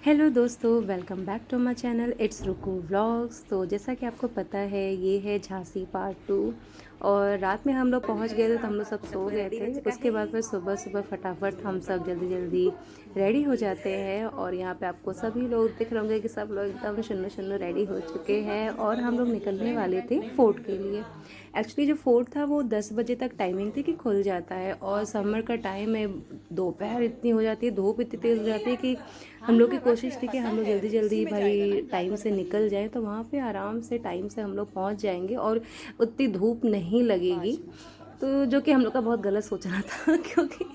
Hello दोस्तों, welcome back to my channel it's Ruku vlogs. तो जैसा कि आपको पता है, ये है झांसी पार्ट 2। और रात में हम लोग पहुंच गए थे तो हम लोग सब सो गए थे। उसके बाद फिर सुबह सुबह फटाफट हम सब जल्दी जल्दी रेडी हो जाते हैं। और यहाँ पे आपको सभी लोग दिख रहे होंगे कि सब लोग एकदम शुन्नू शुन्नू रेडी हो चुके हैं और हम लोग निकलने वाले थे फोर्ट के लिए। एक्चुअली जो फोर्ट था वो 10 बजे तक टाइमिंग थी कि खुल जाता है, और समर का टाइम है, दोपहर इतनी हो जाती है, धूप इतनी तेज़ हो जाती है कि हम लोग की कोशिश थी कि हम लोग जल्दी जल्दी भाई टाइम से निकल जाएं, तो वहाँ पे आराम से टाइम से हम लोग पहुँच जाएंगे और उतनी धूप नहीं लगेगी। तो जो कि हम लोग का बहुत गलत सोचना था क्योंकि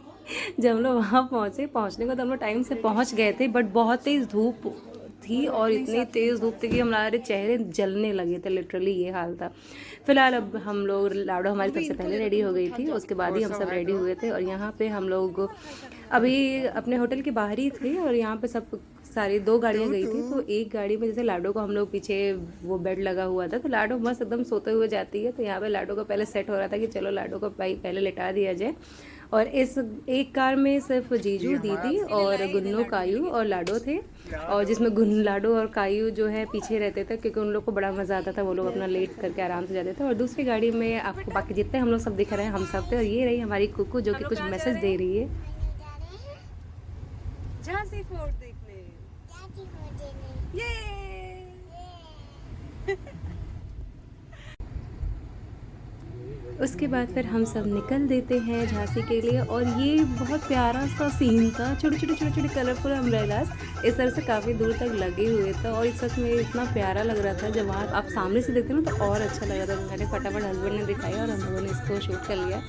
जब हम लोग वहाँ पहुँचने को तो हम लोग टाइम से पहुँच गए थे, बट बहुत तेज़ धूप थी और इतनी तेज़ धूप थी कि हमारे चेहरे जलने लगे थे, लिटरली ये हाल था। फिलहाल अब हम लोग लाडो हमारी सबसे पहले रेडी हो गई थी, उसके बाद ही हम सब रेडी हुए थे। और यहाँ पे हम लोग अभी अपने होटल के बाहर ही थे और यहाँ पे सब सारी दो गाड़ियाँ गई थी। तो एक गाड़ी में जैसे लाडो को हम लोग पीछे वो बेड लगा हुआ था, तो लाडो मस्त एकदम सोते हुए जाती है। तो यहाँ पे लाडो को पहले सेट हो रहा था कि चलो लाडो को भाई पहले लेटा दिया जाए। और इस एक कार में सिर्फ जीजू, दीदी और गुन्नू, कायू और लाडो थे। और जिसमें गुन लाडो और कायू जो है पीछे रहते थे, क्योंकि उन लोग को बड़ा मज़ा आता था, वो लोग अपना लेट करके आराम से जाते थे। और दूसरी गाड़ी में आपको बाकी जितने हम लोग सब दिख रहे हैं, हम सब थे। और ये रही हमारी कुकू जो कि कुछ मैसेज दे रही है। झांसी फोर्ट देखने। ये उसके बाद फिर हम सब निकल देते हैं झांसी के लिए। और ये बहुत प्यारा सा सीन था, छोटे छोटे छोटे छोटे कलरफुल अम्ब्रेलास इस तरह से काफ़ी दूर तक लगे हुए थे। और इस सच में इतना प्यारा लग रहा था, जब वहाँ आप सामने से देखते ना तो और अच्छा लग रहा था। मैंने फटाफट हस्बैंड ने दिखाया और हम लोगों ने इसको शूट कर लिया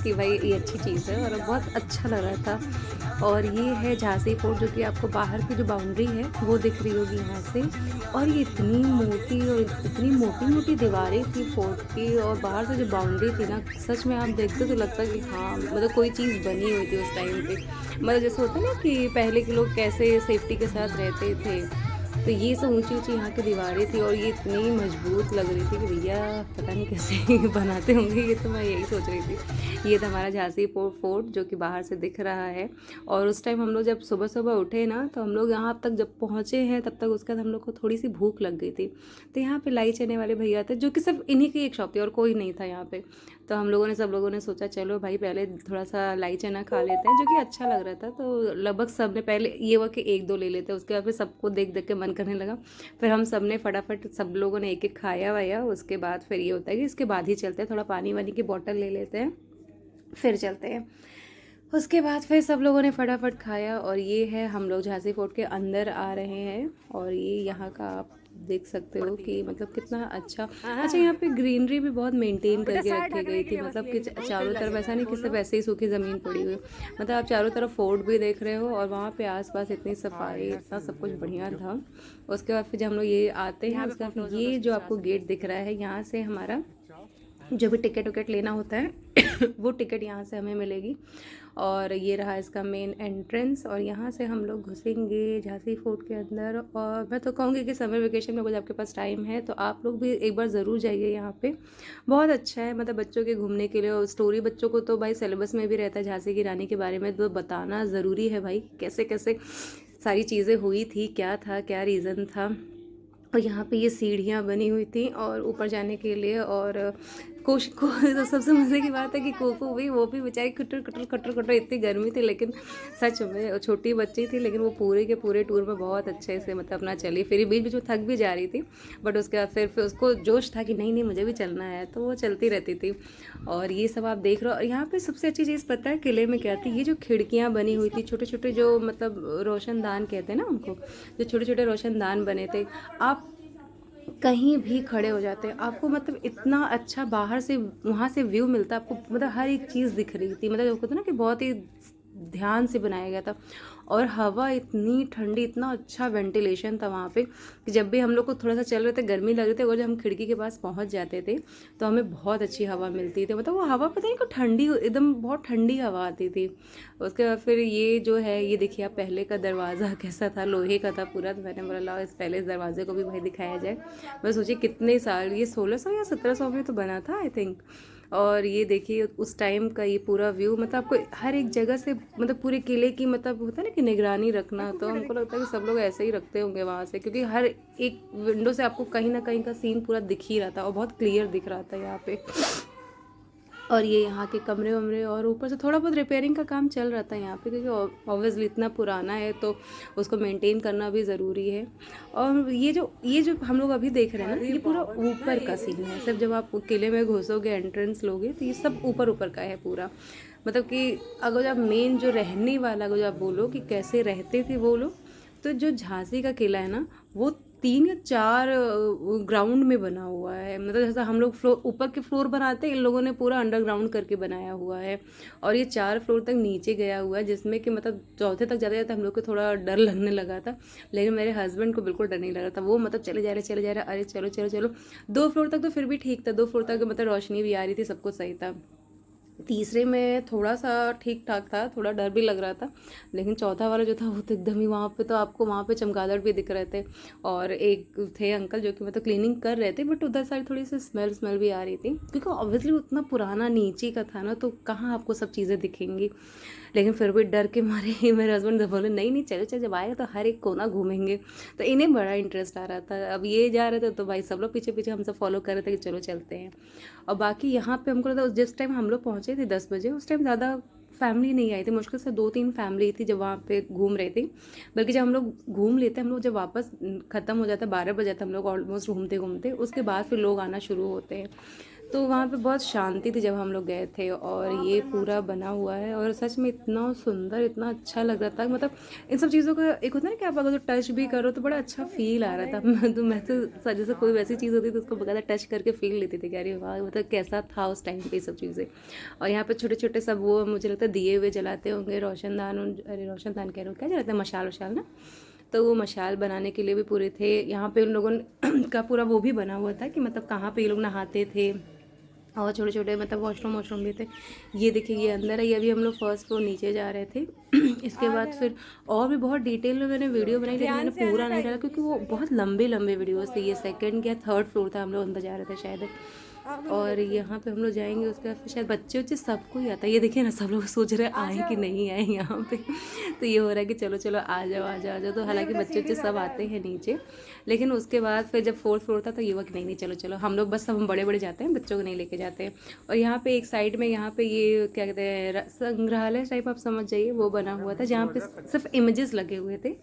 कि भाई ये अच्छी चीज़ है, और बहुत अच्छा लग रहा था। और ये है झांसी फोर्ट, जो कि आपको बाहर की जो बाउंड्री है वो दिख रही होगी यहाँ से। और ये इतनी मोटी और इतनी मोटी मोटी दीवारें थी फोर्ट की, और बाहर से जो बाउंड्री थी ना, सच में आप देखते तो लगता कि हाँ मतलब कोई चीज़ बनी हुई थी उस टाइम पे। मतलब जैसे होता है ना कि पहले के लोग कैसे सेफ्टी के साथ रहते थे। तो ये सब ऊंची ऊंची यहाँ की दीवारें थी और ये इतनी मजबूत लग रही थी कि भैया पता नहीं कैसे बनाते होंगे ये, तो मैं यही सोच रही थी। ये था हमारा झांसी फोर्ट जो कि बाहर से दिख रहा है। और उस टाइम हम लोग जब सुबह सुबह उठे ना, तो हम लोग यहाँ तक जब पहुँचे हैं तब तक उसके बाद हम लोग को थोड़ी सी भूख लग गई थी। तो यहाँ पे लाई चने वाले भैया थे, जो कि सिर्फ इन्हीं की एक शॉप थी और कोई नहीं था यहाँ पे। तो हम लोगों ने सब लोगों ने सोचा चलो भाई पहले थोड़ा सा लाई चना खा लेते हैं, जो कि अच्छा लग रहा था। तो लगभग सब ने पहले ये हुआ कि एक दो ले लेते, उसके बाद फिर सबको देख देख के मन करने लगा। फिर हम सब ने फटाफट सब लोगों ने एक एक खाया वाया। उसके बाद फिर ये होता है कि इसके बाद ही चलते हैं, थोड़ा पानी वानी की बोतल ले लेते हैं फिर चलते हैं। उसके बाद फिर सब लोगों ने फटाफट खाया। और ये है हम लोग झांसी फोर्ट के अंदर आ रहे हैं। और ये यहाँ का आप देख सकते हो कि मतलब कितना अच्छा यहाँ पे ग्रीनरी भी बहुत मेंटेन करके रखी गई थी। मतलब कि चारों तरफ ऐसा नहीं कि सिर्फ ऐसे ही सूखी ज़मीन पड़ी हुई, मतलब आप चारों तरफ फोर्ट भी देख रहे हो और वहाँ पे आसपास इतनी सफाई, इतना सब कुछ बढ़िया था। उसके बाद फिर जब हम लोग ये आते हैं, उसके बाद ये जो आपको गेट दिख रहा है, यहाँ से हमारा जो भी टिकट विकेट लेना होता है वो टिकट यहाँ से हमें मिलेगी। और ये रहा इसका मेन एंट्रेंस, और यहाँ से हम लोग घुसेंगे झांसी फोर्ट के अंदर। और मैं तो कहूँगी कि समर वेकेशन में अगर आपके पास टाइम है तो आप लोग भी एक बार ज़रूर जाइए यहाँ पे। बहुत अच्छा है, मतलब बच्चों के घूमने के लिए। और स्टोरी बच्चों को तो भाई सिलेबस में भी रहता है झांसी की रानी के बारे में, तो बताना ज़रूरी है भाई कैसे कैसे सारी चीज़ें हुई थी, क्या था, क्या रीज़न था। और यहाँ पे ये सीढ़ियाँ बनी हुई थी और ऊपर जाने के लिए। और कोश को तो सबसे मज़े की बात है कि कोको भी, वो भी बेचारी कटर कटर कटर कटर, इतनी गर्मी थी लेकिन सच में वो छोटी बच्ची थी, लेकिन वो पूरे के पूरे टूर में बहुत अच्छे से मतलब अपना चली फिर बीच बीच में थक भी जा रही थी। बट उसके बाद फिर उसको जोश था कि नहीं नहीं मुझे भी चलना है, तो वो चलती रहती थी। और ये सब आप देख रहे हो। और यहाँ पे सबसे अच्छी चीज़ पता है किले में क्या थी? ये जो खिड़कियाँ बनी हुई थी, छोटे छोटे जो मतलब रोशनदान कहते हैं ना उनको, जो छोटे छोटे रोशनदान बने थे, आप कहीं भी खड़े हो जाते हैं, आपको मतलब इतना अच्छा बाहर से वहाँ से व्यू मिलता है आपको। मतलब हर एक चीज़ दिख रही थी, मतलब होता है ना कि बहुत ही ध्यान से बनाया गया था। और हवा इतनी ठंडी, इतना अच्छा वेंटिलेशन था वहाँ पे कि जब भी हम लोग को थोड़ा सा चल रहे थे, गर्मी लग रही थी, और जब हम खिड़की के पास पहुँच जाते थे तो हमें बहुत अच्छी हवा मिलती थी। मतलब वो हवा पता नहीं क्यों ठंडी, एकदम बहुत ठंडी हवा आती थी। उसके बाद फिर ये जो है, ये देखिए आप पहले का दरवाज़ा कैसा था, लोहे का था पूरा। तो मैंने बोला लाओ इस पहले इस दरवाजे को भी भाई दिखाया जाए। मैं सोची कितने साल, ये 1600 या 1700 में तो बना था आई थिंक। और ये देखिए उस टाइम का ये पूरा व्यू, मतलब आपको हर एक जगह से, मतलब पूरे किले की, मतलब होता है ना कि निगरानी रखना, तो हमको लगता है कि सब लोग ऐसे ही रखते होंगे वहाँ से, क्योंकि हर एक विंडो से आपको कहीं ना कहीं का सीन पूरा दिख ही रहा था और बहुत क्लियर दिख रहा था यहाँ पे। और ये यहाँ के कमरे वमरे, और ऊपर से थोड़ा बहुत रिपेयरिंग का काम चल रहा था यहाँ पे, क्योंकि ऑब्वियसली इतना पुराना है तो उसको मेंटेन करना भी ज़रूरी है। और ये जो हम लोग अभी देख रहे हैं ना, ये पूरा ऊपर का सीन है। सिर्फ जब आप किले में घुसोगे, एंट्रेंस लोगे, तो ये सब ऊपर ऊपर का है पूरा। मतलब कि अगर आप मेन जो रहने वाला, अगर आप बोलो कि कैसे रहते थे वो लोग, तो जो झांसी का किला है ना, वो 3 या 4 ग्राउंड में बना हुआ है। मतलब जैसा हम लोग फ्लोर ऊपर के फ्लोर बनाते हैं, इन लोगों ने पूरा अंडरग्राउंड करके बनाया हुआ है। और ये 4 फ्लोर तक नीचे गया हुआ है, जिसमें कि मतलब चौथे तक जाते जाते हम लोग को थोड़ा डर लगने लगा था, लेकिन मेरे हस्बैंड को बिल्कुल डर नहीं लग रहा था। वो मतलब चले जा रहे, अरे चलो चलो चलो। 2 फ्लोर तक तो फिर भी ठीक था, 2 फ्लोर तक मतलब रोशनी भी आ रही थी, सब कुछ सही था। तीसरे में थोड़ा सा ठीक ठाक था, थोड़ा डर भी लग रहा था, लेकिन चौथा वाला जो था वो तो एकदम ही, वहाँ पे तो आपको वहाँ पे चमगादड़ भी दिख रहे थे। और एक थे अंकल जो कि मतलब क्लीनिंग कर रहे थे, बट उधर साइड थोड़ी सी स्मेल भी आ रही थी, क्योंकि ऑब्वियसली उतना पुराना नीचे का था ना, तो कहाँ आपको सब चीज़ें दिखेंगी। लेकिन फिर भी डर के मारे ही मेरे हस्बैंड तो बोले नहीं नहीं चलो चलो, जब आएगा तो हर एक कोना घूमेंगे। तो इन्हें बड़ा इंटरेस्ट आ रहा था। अब ये जा रहे थे तो भाई सब लोग पीछे पीछे हम सब फॉलो कर रहे थे कि चलो चलते हैं। और बाकी यहाँ पे हमको लगता जिस टाइम हम लोग पहुँचे थे 10 बजे, उस टाइम ज़्यादा फैमिली नहीं आई थी, मुश्किल से 2-3 फैमिली थी जब वहाँ पे घूम रहे थे। बल्कि जब हम लोग घूम लेते, हम लोग जब वापस ख़त्म हो जाता 12 बजे था, हम लोग ऑलमोस्ट घूमते घूमते, उसके बाद फिर लोग आना शुरू होते हैं। तो वहाँ पे बहुत शांति थी जब हम लोग गए थे। और ये पूरा बना हुआ है और सच में इतना सुंदर, इतना अच्छा लग रहा था। मतलब इन सब चीज़ों का एक होता है ना कि आप अगर तो टच भी करो तो बड़ा अच्छा फील आ रहा था। मैं तो जैसे कोई वैसी चीज़ होती तो उसको बकायदा टच करके फील लेती थी कि अरे वाह, मतलब कैसा था उस टाइम पे सब चीज़ें। और यहाँ पे छोटे छोटे सब वो मुझे लगता है दिए हुए जलाते होंगे, रोशनदान, अरे रोशनदान कह रहे हो, क्या जलाते हैं, मशाल वशाल ना। तो वो मशाल बनाने के लिए भी पूरे थे यहाँ पे उन लोगों का पूरा वो भी बना हुआ था कि मतलब कहाँ पे ये लोग नहाते थे। और छोटे छोटे मतलब वॉशरूम भी थे। ये देखिए ये अंदर है, ये अभी हम लोग फर्स्ट फ्लोर नीचे जा रहे थे। इसके बाद फिर और भी बहुत डिटेल में मैंने वीडियो बनाई, लेकिन मैंने पूरा नहीं डाला क्योंकि वो बहुत लंबे लंबे वीडियोस थे। ये सेकंड या थर्ड फ्लोर था, हम लोग अंदर जा रहे थे शायद। और यहाँ पे हम लोग जाएंगे, उसके बाद फिर शायद बच्चे उच्चे सबको ही आता है। ये देखिए ना, सब लोग सोच रहे आए कि नहीं आए यहाँ पे। तो ये हो रहा है कि चलो चलो आ जाओ आ जाओ आ जाओ। तो हालांकि बच्चे उच्चे सब आते हैं नीचे, लेकिन उसके बाद फिर जब 4th फ्लोर था तो ये हुआ कि नहीं नहीं चलो चलो, हम लोग बस सब हम बड़े बड़े जाते हैं, बच्चों को नहीं लेके जाते हैं। और यहाँ पे एक साइड में यहाँ पे ये क्या कहते हैं, संग्रहालय टाइप आप समझ जाइए, वो बना हुआ था, जहाँ पे सिर्फ इमेजेस लगे हुए थे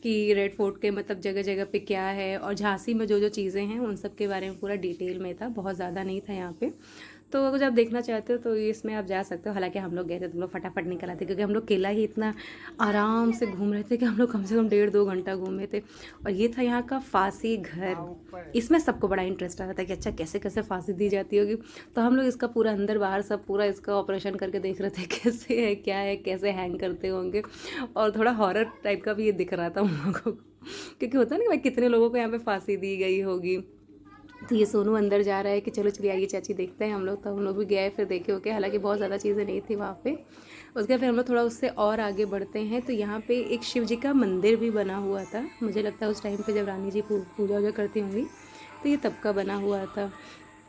कि रेड फोर्ट के मतलब जगह जगह पे क्या है, और झांसी में जो जो चीज़ें हैं उन सब के बारे में पूरा डिटेल में था, बहुत ज़्यादा नहीं था यहाँ पे। तो अगर आप देखना चाहते हो तो इसमें आप जा सकते हो। हालांकि हम लोग गए थे तो हम लोग फटाफट निकल आते, क्योंकि हम लोग किला ही इतना आराम से घूम रहे थे कि हम लोग कम से कम 1.5-2 घंटा घूमे थे। और ये था यहाँ का फांसी घर। इसमें सबको बड़ा इंटरेस्ट आ रहा था कि अच्छा कैसे कैसे फांसी दी जाती होगी। तो हम लोग इसका पूरा अंदर बाहर सब पूरा इसका ऑपरेशन करके देख रहे थे कैसे है, क्या है, कैसे हैंग करते होंगे। और थोड़ा हॉरर टाइप का भी ये दिख रहा था उन लोगों को, क्योंकि होता है ना भाई कितने लोगों को यहाँ पे फांसी दी गई होगी। तो ये सोनू अंदर जा रहा है कि चलो चलिए आइए चाची देखते हैं हम लोग। तो हम लोग भी गए, फिर देखे ओके, हालांकि बहुत ज़्यादा चीज़ें नहीं थी वहाँ पे। उसके बाद फिर हम लोग थोड़ा उससे और आगे बढ़ते हैं, तो यहाँ पे एक शिव जी का मंदिर भी बना हुआ था। मुझे लगता है उस टाइम पे जब रानी जी पूजा वूजा करती होंगी तो ये तब का बना हुआ था।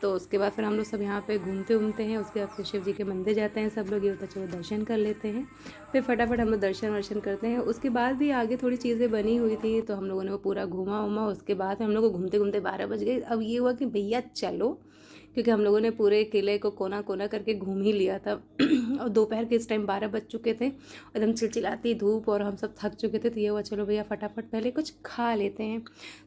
तो उसके बाद फिर हम लोग सब यहाँ पे घूमते घूमते हैं। उसके बाद फिर शिव जी के मंदिर जाते हैं सब लोग, ये होता चलो दर्शन कर लेते हैं। फिर फटाफट हम लोग दर्शन वर्शन करते हैं। उसके बाद भी आगे थोड़ी चीज़ें बनी हुई थी, तो हम लोगों ने वो पूरा घूमा उमा। उसके बाद हम लोग को घूमते घूमते 12 बज गए। अब ये हुआ कि भैया चलो, क्योंकि हम लोगों ने पूरे किले को कोना कोना करके घूम ही लिया था। और दोपहर के इस टाइम 12 बज चुके थे, एकदम चिलचिलाती धूप, और हम सब थक चुके थे। तो ये हुआ चलो भैया फटाफट पहले कुछ खा लेते हैं।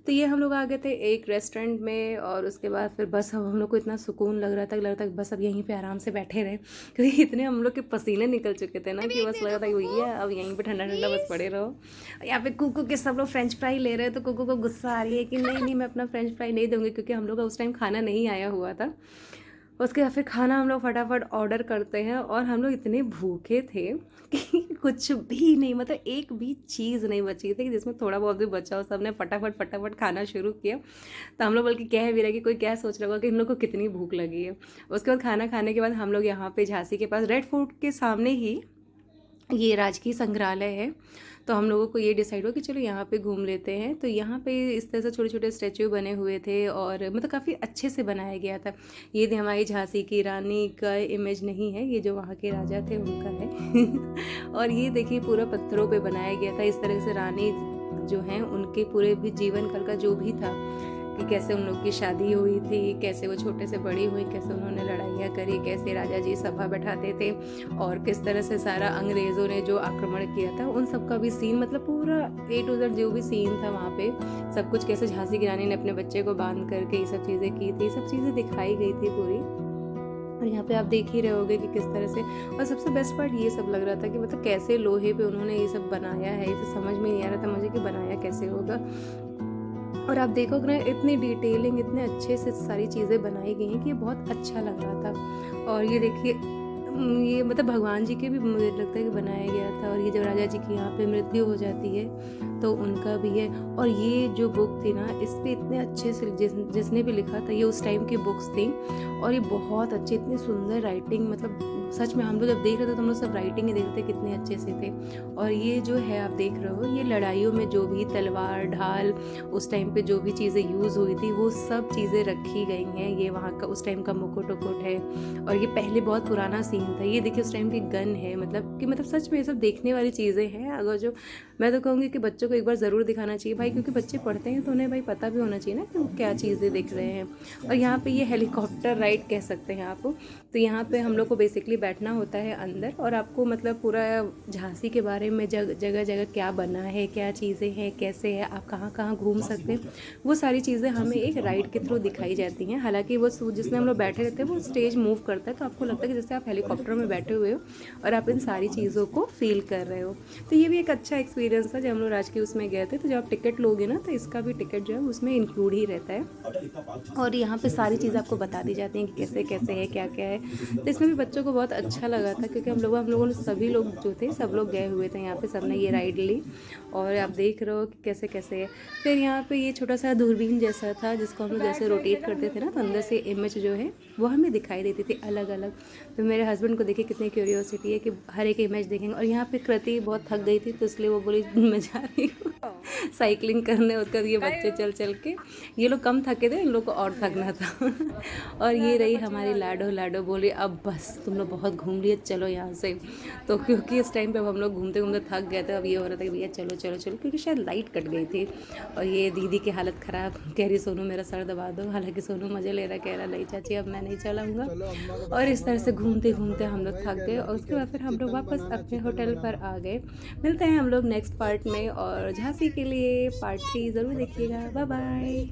तो ये हम लोग आ गए थे एक रेस्टोरेंट में। और उसके बाद फिर बस अब हम लोग को इतना सुकून लग रहा था बस अब यहीं पे आराम से बैठे रहे, क्योंकि इतने हम लोग के पसीने निकल चुके थे ना कि बस लग रहा था कि भैया अब यहीं पे ठंडा ठंडा बस पड़े रहो। यहाँ पे कुकू के सब लोग फ्रेंच फ्राई ले रहे हैं, तो कुकू को गुस्सा आ रही है कि नहीं नहीं मैं अपना फ्रेंच फ्राई नहीं दूँगी, क्योंकि हम लोग का उस टाइम खाना नहीं आया हुआ था। उसके बाद फिर खाना हम लोग फटाफट ऑर्डर करते हैं। और हम लोग इतने भूखे थे कि कुछ भी नहीं, मतलब एक भी चीज़ नहीं बची थी कि जिसमें थोड़ा बहुत भी बचा हो। सब ने फटाफट फटाफट खाना शुरू किया। तो हम लोग बल्कि कह भी रहे कि कोई क्या सोच रहा होगा कि इन लोग को कितनी भूख लगी है। उसके बाद खाना खाने के बाद हम लोग यहाँ पे झांसी के पास रेड फोर्ट के सामने ही ये राजकीय संग्रहालय है, तो हम लोगों को ये डिसाइड हुआ कि चलो यहाँ पे घूम लेते हैं। तो यहाँ पे इस तरह से छोटे-छोटे स्टैच्यू बने हुए थे और मतलब काफ़ी अच्छे से बनाया गया था। ये थी हमारी झांसी की रानी का इमेज नहीं है, ये जो वहाँ के राजा थे उनका है। और ये देखिए पूरा पत्थरों पे बनाया गया था। इस तरह से रानी जो हैं उनके पूरे भी जीवन काल का जो भी था कि कैसे उन लोग की शादी हुई थी, कैसे वो छोटे से बड़ी हुई, कैसे उन्होंने लड़ाइयाँ करी, कैसे राजा जी सभा बैठाते थे और किस तरह से सारा अंग्रेज़ों ने जो आक्रमण किया था उन सब का भी सीन, मतलब पूरा A to Z जो भी सीन था वहाँ पे सब कुछ, कैसे झांसी की रानी ने अपने बच्चे को बांध करके ये सब चीज़ें की थी, सब चीज़ें दिखाई गई थी पूरी। और यहाँ पे आप देख ही रहे होगे कि किस तरह से, और सबसे बेस्ट पार्ट ये सब लग रहा था कि मतलब कैसे लोहे पे उन्होंने ये सब बनाया है, ये तो समझ में नहीं आ रहा था मुझे कि बनाया कैसे होगा। और आप देखोगे ना इतनी डिटेलिंग, इतने अच्छे से सारी चीज़ें बनाई गई हैं कि ये बहुत अच्छा लग रहा था। और ये देखिए ये मतलब भगवान जी के भी मुझे लगता है कि बनाया गया था। और ये जब राजा जी की यहाँ पे मृत्यु हो जाती है तो उनका भी है। और ये जो बुक थी ना इस पे इतने अच्छे से जिसने भी लिखा था, ये उस टाइम की बुक्स थी और ये बहुत अच्छी, इतनी सुंदर राइटिंग, मतलब सच में हम लोग जब देख रहे थे तो हम लोग सब राइटिंग ही देख रहे थे कितने अच्छे से थे। और ये जो है आप देख रहे हो, ये लड़ाइयों में जो भी तलवार ढाल उस टाइम पे जो भी चीज़ें यूज़ हुई थी वो सब चीज़ें रखी गई हैं। ये वहाँ का उस टाइम का मुकुट उकुट है और ये पहले बहुत पुराना सीन था। ये देखिए उस टाइम की गन है, मतलब सच में ये सब देखने वाली चीज़ें हैं। अगर जो मैं तो कहूँगी कि बच्चों को एक बार ज़रूर दिखाना चाहिए भाई, क्योंकि बच्चे पढ़ते हैं तो उन्हें भाई पता भी होना चाहिए ना कि वो क्या चीज़ें देख रहे हैं। और यहाँ पे ये हेलीकॉप्टर राइड कह सकते हैं आप। तो यहाँ पे हम लोग को बेसिकली बैठना होता है अंदर और आपको मतलब पूरा झांसी के बारे में जगह जगह क्या बना है, क्या चीज़ें हैं, कैसे है, आप कहाँ कहाँ घूम सकते हैं, वो सारी चीज़ें हमें एक राइड के थ्रू दिखाई जाती हैं। हालांकि वो जिसमें हम लोग बैठे रहते हैं वो स्टेज मूव करता है तो आपको लगता है कि जैसे आप हेलीकॉप्टर में बैठे हुए हो और आप इन सारी चीज़ों को फील कर रहे हो। तो ये भी एक अच्छा एक्सपीरियंस था जब हम लोग राजकीय उसमें गए थे। तो जब आप टिकट लोगे ना तो इसका भी टिकट जो है उसमें इंक्लूड ही रहता है और यहाँ पे सारी चीज़ें आपको बता दी जाती हैं कि कैसे कैसे है, क्या क्या है। तो इसमें भी बच्चों को बहुत अच्छा लगा था क्योंकि हम लोगों ने सभी लोग जो थे सब लोग गए हुए थे यहाँ पे, सबने ये राइड ली और आप देख रहे हो कि कैसे कैसे है। फिर यहाँ पे ये छोटा सा दूरबीन जैसा था जिसको हम लोग जैसे रोटेट करते थे ना तो अंदर से इमेज जो है वो हमें दिखाई देती थी अलग अलग। तो मेरे हस्बैंड को देखिए कितनी क्यूरियोसिटी है कि हर एक इमेज देखेंगे। और यहाँ पे कृति बहुत थक गई थी तो इसलिए वो बोली मैं जा रही हूँ साइकिलिंग करने। उसका ये बच्चे चल चल के, ये लोग कम थके थे, इन लोग को और थकना था। और ये रही हमारी लाडो बोली अब बस तुम लोग बहुत घूम लिए, चलो यहाँ से। तो क्योंकि इस टाइम पे हम लोग घूमते घूमते थक गए थे, अब ये हो रहा था कि भैया चलो चलो चलो, क्योंकि शायद लाइट कट गई थी। और ये दीदी की हालत ख़राब, कह रही सोनू मेरा सर दबा दो। हालांकि सोनू मज़े ले रहा, कह रहा नहीं चाची अब मैं नहीं चलाऊँगा। और इस तरह से घूमते घूमते हम लोग थक गए और उसके बाद फिर हम लोग वापस अपने होटल पर आ गए। मिलते हैं हम लोग नेक्स्ट पार्ट में और झांसी के लिए पार्ट 3 ज़रूर देखिएगा। Bye bye.